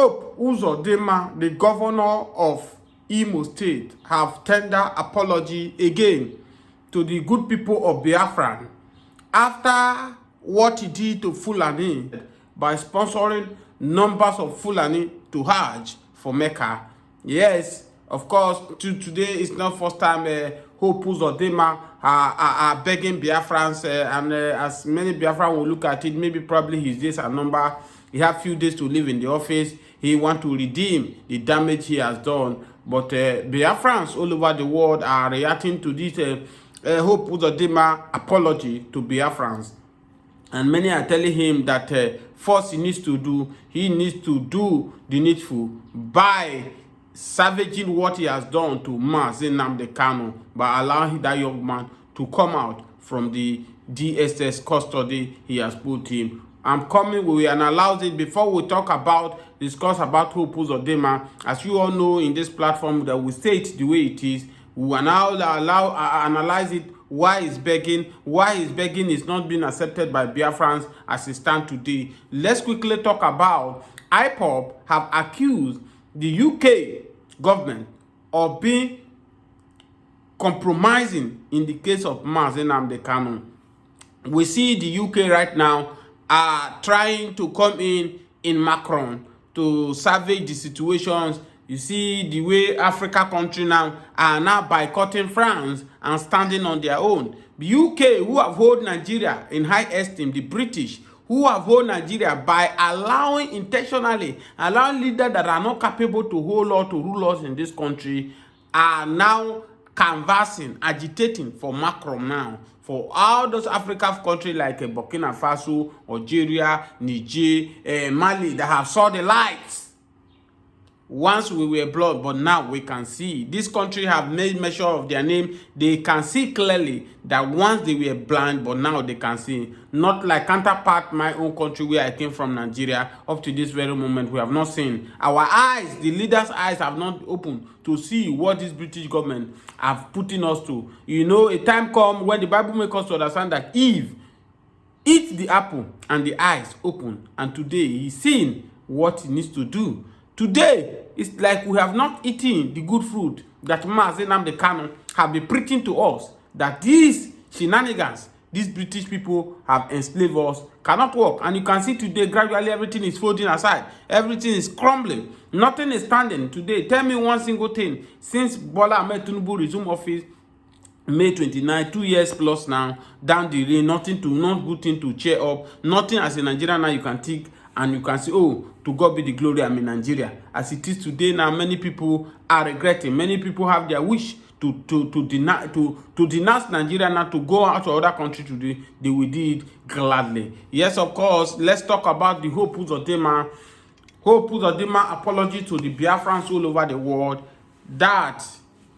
Hope Uzudima, the governor of Imo State, have tendered apology again to the good people of Biafra after what he did to Fulani by sponsoring numbers of Fulani to Hajj for Mecca. Yes, of course, today is not first time Hope Uzudima are begging Biafrans, and as many Biafrans will look at it, maybe probably his days are numbered. He has few days to live in the office. He want to redeem the damage he has done. But Biafrans all over the world are reacting to this Hope Uzudima apology to Biafrans. And many are telling him that first he needs to do the needful by savaging what he has done to Mazi Nnamdi Kanu by allowing that young man to come out from the DSS custody he has put him. I'm coming, we will analyze it before we discuss about Hope Uzudima. As you all know, in this platform that we say it the way it is, we will now analyze it, why he's begging is not being accepted by Biafrans as it stands today. Let's quickly talk about IPOB have accused the UK government of being compromising in the case of Mazi Nnamdi Kanu. We see the UK right now are trying to come in Macron to salvage the situations. You see the way Africa countries now are now boycotting France and standing on their own. The UK, who have held Nigeria in high esteem, the British, who have held Nigeria by intentionally allowing leaders that are not capable to hold or to rule us in this country, are now canvassing, agitating for Macron now. For all those African countries like Burkina Faso, Algeria, Niger, Mali that have saw the lights. Once we were blood, but now we can see. These countries have made measure of their name. They can see clearly that once they were blind, but now they can see. Not like counterpart my own country where I came from, Nigeria. Up to this very moment, we have not seen. Our eyes, the leaders' eyes have not opened to see what this British government have putting us to. You know, a time come when the Bible makes us to understand that Eve eat the apple and the eyes open. And today he's seeing what he needs to do. Today, it's like we have not eaten the good fruit that Mazi Nnamdi Kanu have been preaching to us, that these shenanigans, these British people have enslaved us, cannot work. And you can see today, gradually everything is folding aside. Everything is crumbling. Nothing is standing today. Tell me one single thing. Since Bola Ahmed Tinubu resumed office, May 29, 2 years plus now, down the lane, not good thing to cheer up. Nothing as a Nigerian now you can think and you can say, oh, to God be the glory, I'm in Nigeria. As it is today now, many people are regretting. Many people have their wish to denounce Nigeria now, to go out to other country today. They will do it gladly. Yes, of course, let's talk about the Hope Uzudima apology to the Biafrans all over the world, that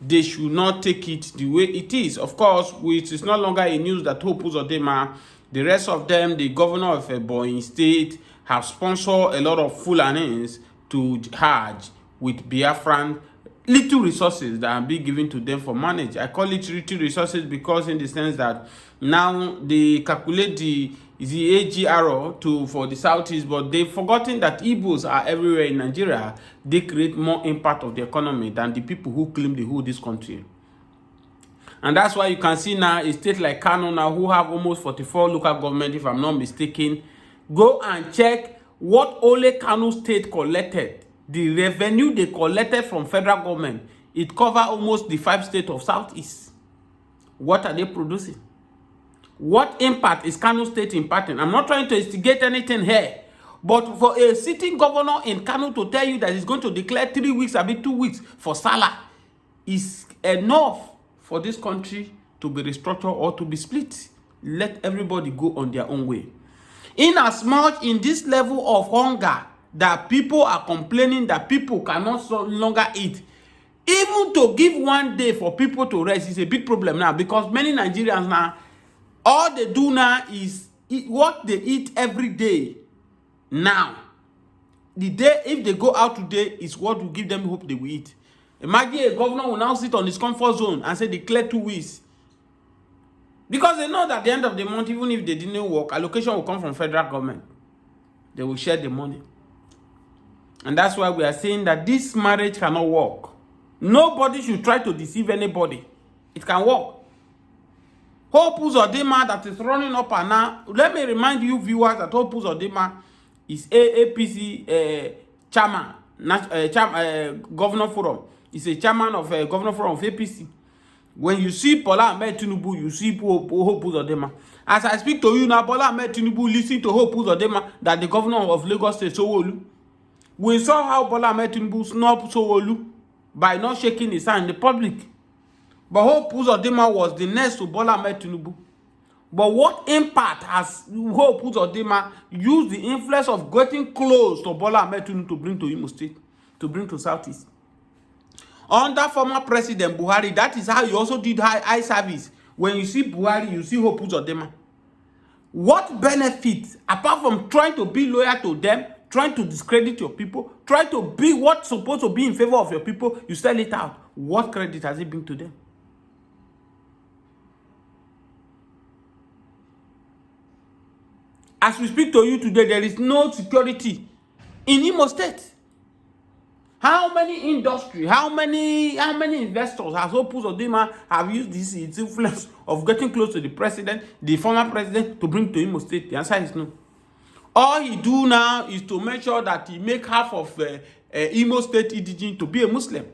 they should not take it the way it is. Of course, it is no longer a news that Hope Uzudima, the rest of them, the governor of Ebonyi State, have sponsored a lot of Fulanis to Hajj with Biafran little resources that are being given to them for manage. I call it little resources because in the sense that now they calculate the AGR for the southeast, but they've forgotten that Igbos are everywhere in Nigeria. They create more impact of the economy than the people who claim they hold this country. And that's why you can see now a state like Kano now, who have almost 44 local government, if I'm not mistaken. Go and check what only Kano State collected. The revenue they collected from federal government, it covers almost the 5 states of Southeast. What are they producing? What impact is Kano State impacting? I'm not trying to instigate anything here, but for a sitting governor in Kano to tell you that he's going to declare 3 weeks, I mean 2 weeks for Salah, is enough for this country to be restructured or to be split. Let everybody go on their own way. In as much in this level of hunger that people are complaining that people cannot no longer eat, even to give 1 day for people to rest is a big problem now, because many Nigerians now, all they do now is eat what they eat every day. Now, the day, if they go out today, is what will give them hope they will eat. Imagine a governor will now sit on his comfort zone and say declare 2 weeks. Because they know that at the end of the month, even if they didn't work, allocation will come from federal government. They will share the money. And that's why we are saying that this marriage cannot work. Nobody should try to deceive anybody. It can work. Hope Uzudima that is running up and now. Let me remind you viewers that Hope Uzudima is APC chairman, governor forum. He's a chairman of governor forum of APC. When you see Bola Ahmed Tinubu, you see Hope Uzudima. As I speak to you now, Bola Ahmed Tinubu listen to Hope Uzudima that the governor of Lagos State, Sanwo-Olu. We saw how Bola Ahmed Tinubu snubbed Sanwo-Olu by not shaking his hand in the public. But Hope Uzudima was the next to Bola Ahmed Tinubu. But what impact has Hope Uzudima used the influence of getting close to Bola Ahmed Tinubu to bring to Imo State, to bring to Southeast? Under former President Buhari, that is how you also did high service. When you see Buhari, you see Hope Uzudima. What benefit, apart from trying to be loyal to them, trying to discredit your people, trying to be what's supposed to be in favor of your people, you sell it out. What credit has it been to them? As we speak to you today, there is no security in Imo State. How many industry, how many investors has Hope Uzudima have used this its influence of getting close to the president, the former president, to bring to Imo State? The answer is no. All he do now is to make sure that he make half of Imo State indigenous to be a Muslim.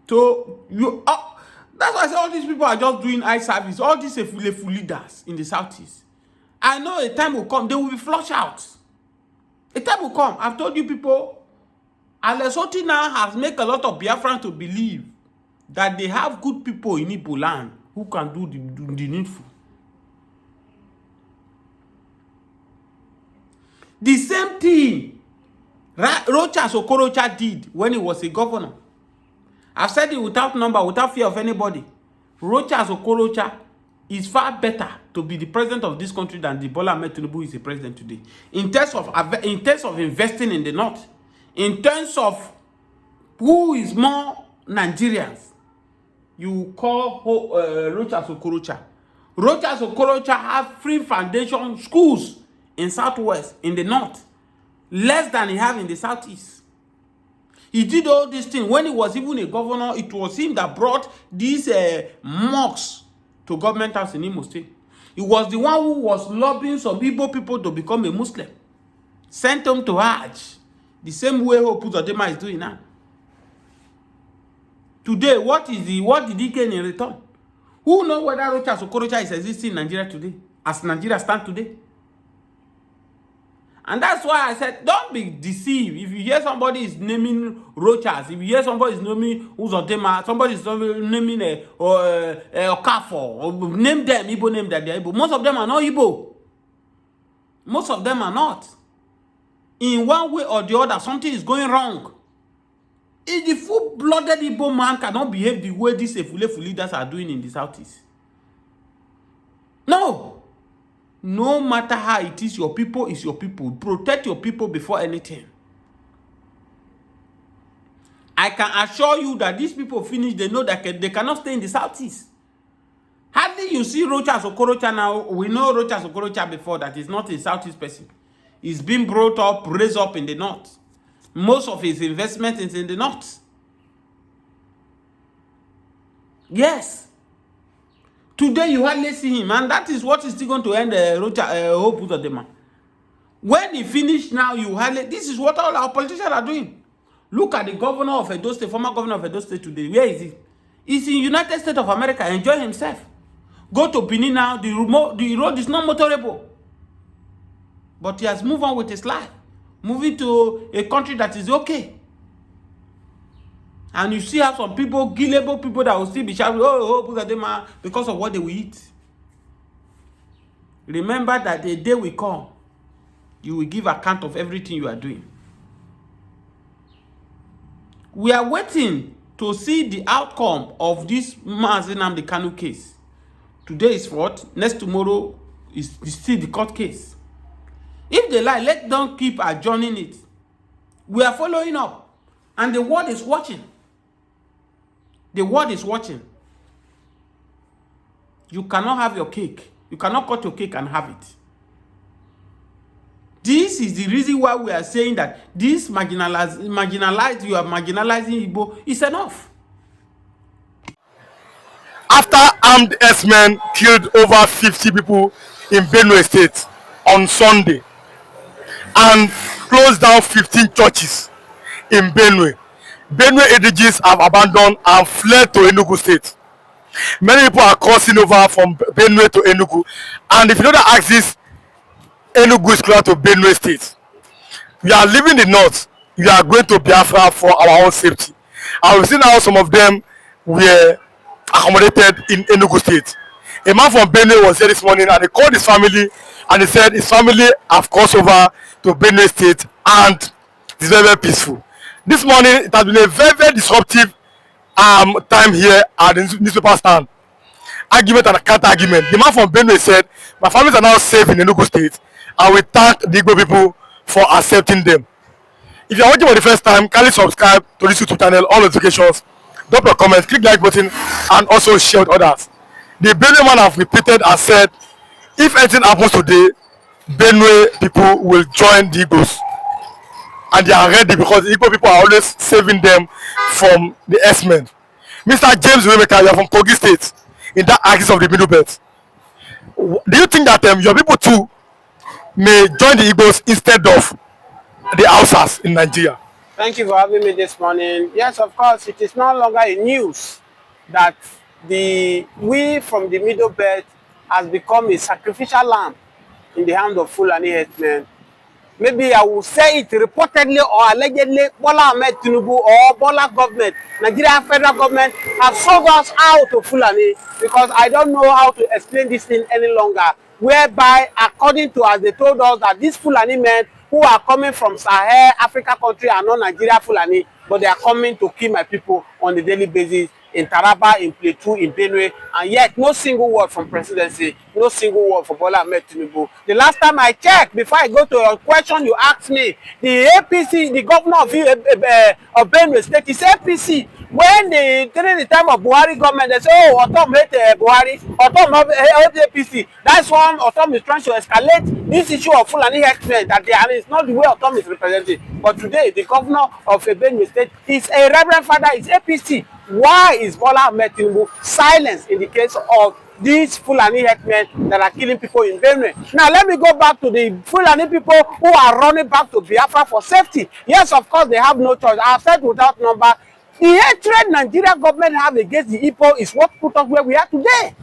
So you, that's why I say all these people are just doing eye service. All these full leaders in the Southeast. I know a time will come, they will be flushed out. A time will come. I've told you people, Lesotho now has made a lot of Biafrans to believe that they have good people in Igbo land who can do the needful. The same thing Rochas Okorocha did when he was a governor. I've said it without number, without fear of anybody. Rochas Okorocha is far better to be the president of this country than the Bola Ahmed Tinubu is the president today. In terms of investing in the north, in terms of who is more Nigerians, you call Rochas Okorocha. Rochas Okorocha have free foundation schools in southwest, in the north, less than he have in the southeast. He did all these things when he was even a governor. It was him that brought these mosques to government house in Imo State. He was the one who was lobbying some Igbo people to become a Muslim, sent them to Hajj, the same way Hope Uzudima is doing now. Today, what did he gain in return? Who knows whether Rochas Okorocha is existing in Nigeria today, as Nigeria stands today? And that's why I said, don't be deceived. If you hear somebody is naming Rochas, if you hear somebody is naming Uzudima, somebody is naming Okafo, or name them, Igbo name that they're Igbo. Most of them are not Igbo. Most of them are not. In one way or the other, something is going wrong. If the full-blooded Igbo man cannot behave the way these Efulefu leaders are doing in the Southeast. No. No matter how it is your people, Protect your people before anything. I can assure you that these people finish, they know that they cannot stay in the Southeast. Hardly you see Rochas Okorocha now. We know Rochas Okorocha before that is not a Southeast person. He's been brought up, raised up in the North. Most of his investment is in the North. Yes. Today you hardly see him, and that is what is still going to end Hope Uzudima. When he finished now, you hardly. This is what all our politicians are doing. Look at the governor of Edo State, former governor of Edo State today. Where is he? He's in United States of America, enjoying himself. Go to Benin now, the road is not motorable. But he has moved on with his life. Moving to a country that is okay. And you see how some people, gullible people that will still be shouting, oh, Uzudima, because of what they will eat. Remember that the day will come, you will give account of everything you are doing. We are waiting to see the outcome of this Mazi Nnamdi Kanu case. Today is what? Next tomorrow is still the court case. If they lie, let them keep adjourning it. We are following up. And the world is watching. The world is watching. You cannot have your cake. You cannot cut your cake and have it. This is the reason why we are saying that this you are marginalizing Igbo is enough. After armed herdsmen killed over 50 people in Benue State on Sunday and closed down 15 churches in Benue, Benue ADGs have abandoned and fled to Enugu State. Many people are crossing over from Benue to Enugu, and if you know the axis, Enugu is closer to Benue State. We are leaving the north. We are going to Biafra for our own safety. And we've seen how some of them were accommodated in Enugu State. A man from Benue was here this morning, and he called his family, and he said his family have crossed over to Benue State, and it's very, very peaceful. This morning, it has been a very, very disruptive time here at the newspaper stand. Argument and counter argument. The man from Benue said, my families are now safe in Enugu State, and we thank the Igbo people for accepting them. If you are watching for the first time, kindly subscribe to this YouTube channel, all notifications, drop your comments, click the like button, and also share with others. The Benue man have repeated and said, if anything happens today, Benue people will join the Igbos. And they are ready because the Igbo people are always saving them from the S-men. Mr. James Wemeka, you are from Kogi State, in that axis of the Middle Belt. Do you think that your people too may join the Igbos instead of the Hausas in Nigeria? Thank you for having me this morning. Yes, of course, it is no longer a news that we from the Middle Belt has become a sacrificial lamb in the hand of Fulani herdsmen. Maybe I will say it reportedly or allegedly, Bola Ahmed Tinubu or Bola government, Nigeria federal government have sold us out to Fulani, because I don't know how to explain this thing any longer, whereby according to as they told us that these Fulani men who are coming from Sahel, Africa country are not Nigeria Fulani, but they are coming to kill my people on a daily basis in Taraba, in Plateau, in Benue, and yet no single word from presidency, no single word for Bola Ahmed Tinubu. The last time I checked, before I go to your question you asked me, the APC, the governor of Benue State is APC. When during the time of Buhari government, they say, oh, Otom hate Buhari, Otom hate APC. That's why Otom is trying to escalate this issue of Fulani herdsmen, that they are, it's not the way Otom is represented. But today, the governor of Benue State is a reverend father, is APC. Why is Bola Ahmed Tinubu silenced in the case of these Fulani herdsmen that are killing people in Benue? Now, let me go back to the Fulani people who are running back to Biafra for safety. Yes, of course, they have no choice. I have said without number, the hatred Nigeria government have against the Igbo is what put us where we are today.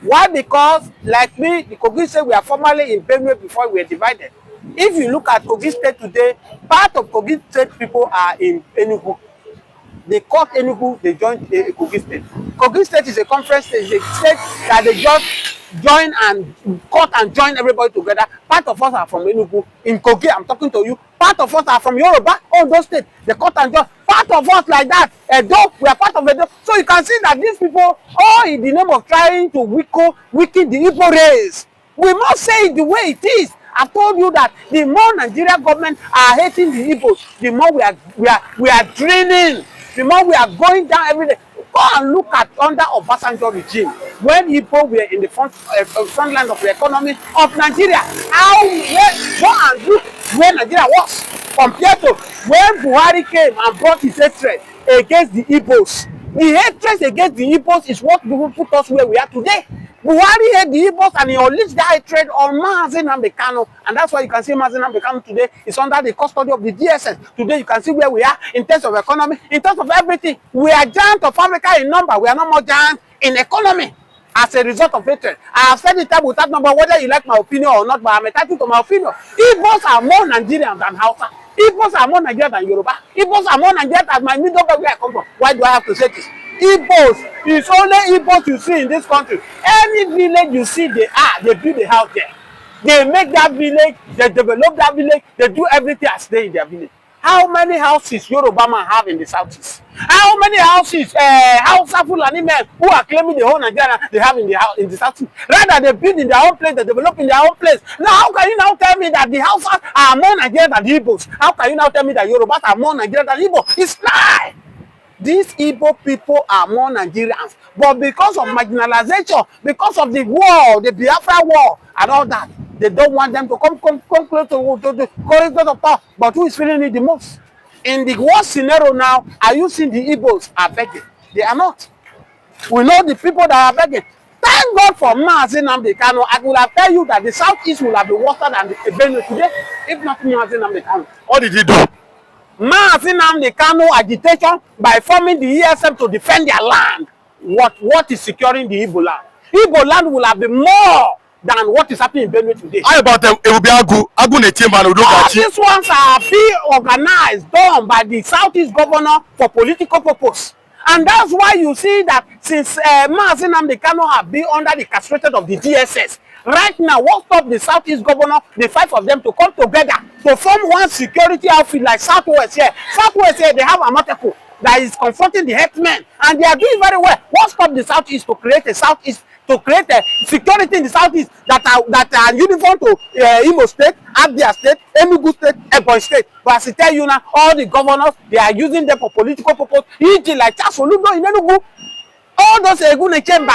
Why? Because, like me, the Kogi State, we are formerly in Benue before we were divided. If you look at Kogi State today, part of Kogi State people are in Enugu. They caught Enugu, they joined Kogi State. Kogi State is a conference state, it's a state that they just join and cut and join everybody together. Part of us are from Enugu. In Kogi, I'm talking to you. Part of us are from Yoruba, all those states. They cut and join. Part of us like that, Edo, we are part of Edo. So you can see that these people, all in the name of trying to weaken the Igbo race. We must say it the way it is. I've told you that the more Nigeria government are hating the Igbos, the more we are draining. The more we are going down every day. Go and look at under Obasanjo regime, when Igbo were in the front line of the economy of Nigeria. Go and look where Nigeria was compared to when Buhari came and brought his hatred against the Igbos. The hatred against the Igbos is what put us where we are today. Buhari hate the Igbos and he unleashed that hatred on Mazi Nnamdi Kanu, and that's why you can see Mazi Nnamdi Kanu today is under the custody of the DSS. Today you can see where we are in terms of economy, in terms of everything. We are giant of Africa in number. We are no more giant in economy as a result of hatred. I have said it time without number, whether you like my opinion or not, but I'm entitled to my opinion. Igbos are more Nigerian than Hausa. Igbos are more Nigerian than Yoruba. Igbos are more Nigerian than my middle belt where I come from. Why do I have to say this? Igbos, it's only Igbos you see in this country. Any village you see, they build a house there. They make that village, they develop that village, they do everything as they in their village. How many houses Yoruba man have in the southeast? How many houses Hausa Fulani men who are claiming the whole Nigeria they have in the southeast? Rather, they build in their own place, they develop in their own place. Now, how can you now tell me that the Hausas are more Nigerian than the Igbos? How can you now tell me that Yorubas are more Nigerian than Igbo? It's lie. these Igbo people are more Nigerians. But because of marginalization, because of the war, the Biafra war, and all that, they don't want them to come close to corridors of power. But who is feeling it the most? In the worst scenario now, are you seeing the Igbos are begging? They are not. We know the people that are begging. Thank God for Mazi Nnamdi Kanu. I will have tell you that the Southeast will have been worse than the Benue today, if not Mazi Nnamdi Kanu. What did he do? Mazi Nnamdi Kanu agitation by forming the ESM to defend their land. What is securing the Igbo land? Igbo land will have been more than what is happening in Benue today. How about them? It will be Agu Netima and All Udokachi. these ones are being organized, done by the Southeast governor for political purpose. And that's why you see that since Mazi Nnamdi Kanu have been under the castrated of the DSS, right now, what stopped the Southeast governor, the 5 of them, to come together to form one security outfit like Southwest here. Southwest here, they have a Amoteco that is confronting the headmen, and they are doing very well. What stopped the Southeast to create a Southeast, to create a security in the Southeast that are uniform to Imo State, Abia State, Enugu State, Ebonyi State? But as I tell you now, all the governors, they are using them for political purpose. E.g. like Chasoludo in Enugu, all those Egune Chamber,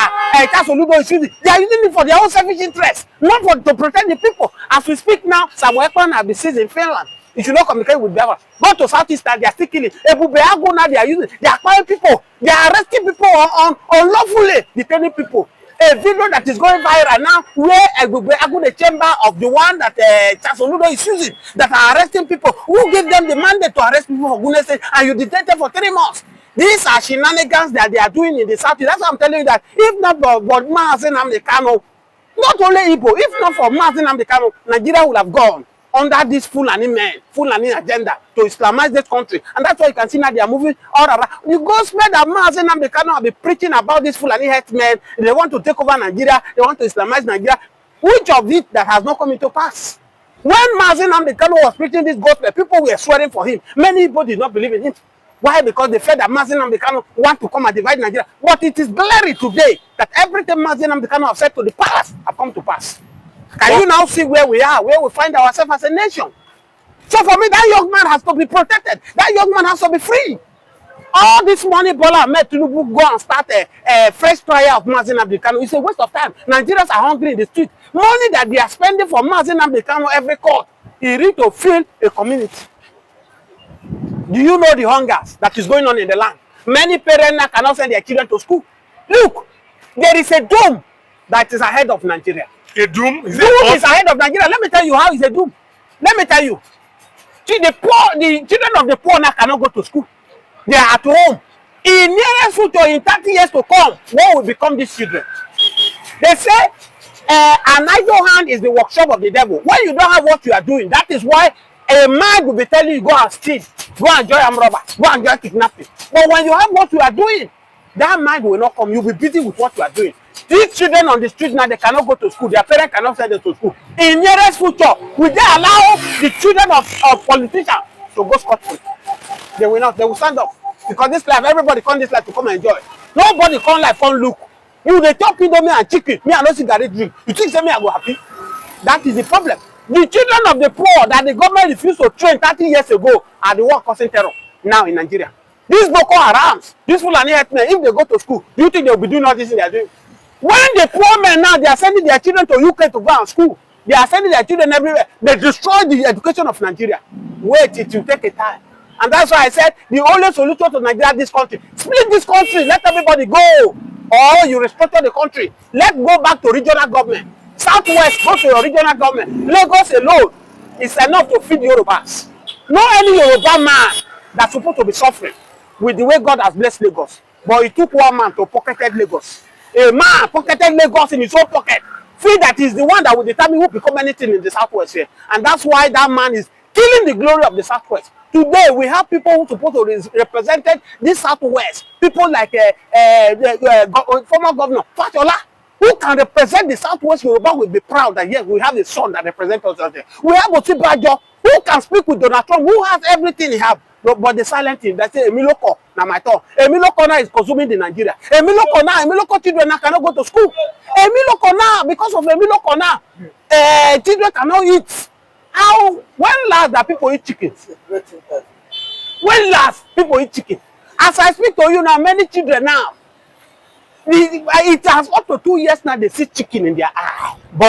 Chasoludo is using, they are using it for their own selfish interest, not for to protect the people. As we speak now, some weapons have been seized in Finland. You should not communicate with Biafra. Go to Southeast, they are still killing. Ebubeagu now, they are using, they are acquiring people, they are arresting people unlawfully, detaining people. A video that is going viral now, where the chamber of the one that Chasoludo is using, that are arresting people. Who gave them the mandate to arrest people for goodness sake, and you detain them for 3 months? These are shenanigans that they are doing in the South. That's why I'm telling you that if not for Mazi Nnamdi Kanu, not only Igbo, if not for Mazi Nnamdi Kanu, Nigeria would have gone under this Fulani men, Fulani agenda to Islamize this country. And that's why you can see now they are moving all around. The gospel that Mazi Nnamdi Kanu have been preaching about this Fulani headmen, they want to take over Nigeria, they want to Islamize Nigeria. Which of it that has not come into pass? When Mazi Nnamdi Kanu was preaching this gospel, people were swearing for him. Many people did not believe in him. Why? Because they felt that Mazi Nnamdi Kanu want to come and divide Nigeria. But it is blurry today that everything Mazi Nnamdi Kanu have said to the past have come to pass. Can you now see where we are, where we find ourselves as a nation? So for me, that young man has to be protected. That young man has to be free. All this money Bola Ahmed Tinubu go and start a fresh trial of Mazi Nnamdi Kanu. It's a waste of time. Nigerians are hungry in the street. Money that they are spending for Mazi Nnamdi Kanu every court, he need to fill a community. Do you know the hungers that is going on in the land? Many parents now cannot send their children to school. Look, there is a doom that is ahead of Nigeria. A doom? Doom is ahead of Nigeria. Let me tell you how it's a doom. Let me tell you. See, the children of the poor now cannot go to school. They are at home. In nearest future, in 30 years to come, what will become these children? They say an idle hand is the workshop of the devil. When you don't have what you are doing, that is why a man will be telling you, go and steal, go and join armed robber, go and join kidnapping. But when you have what you are doing, that mind will not come. You'll be busy with what you are doing. These children on the street now, they cannot go to school. Their parents cannot send them to school. In nearest future, will they allow the children of politicians to go scot-free? They will not. They will stand up. Because this life, everybody come this life to come and enjoy. Nobody come life, come look. You they talk to me and chicken. Me, I no cigarette drink. You think say me, I go happy? That is the problem. The children of the poor that the government refused to train 30 years ago are the one causing terror now in Nigeria. These Boko Harams, these Fulani herdsmen, if they go to school, do you think they will be doing all this thing they are doing? When the poor men now, they are sending their children to UK to go and school. They are sending their children everywhere. They destroy the education of Nigeria. Wait, it will take a time. And that's why I said the only solution to Nigeria, this country, split this country, let everybody go. Or you restructure the country. Let's go back to regional government. Southwest, go to your regional government. Lagos alone is enough to feed Yorubas. No any Yoruba man that's supposed to be suffering with the way God has blessed Lagos. But it took one man to pocketed Lagos. A man pocketed Lagos in his own pocket. Feel that is the one that will determine who become anything in the Southwest here. And that's why that man is killing the glory of the Southwest. Today, we have people who are supposed to represent this Southwest. People like former governor Fashola, who can represent the Southwest Yoruba will be proud that yes, we have a son that represents us out there. We have Otibajo, who can speak with Donald Trump, who has everything he has. But the silent thing, they say, Emiloko, now my thought. Emiloko now is consuming the Nigeria. Emiloko children now cannot go to school. Emiloko now, because of Emiloko now, children cannot eat. How, when last that people eat chicken? When last people eat chicken? As I speak to you now, many children now, it has up to 2 years now, they see chicken in their eye. But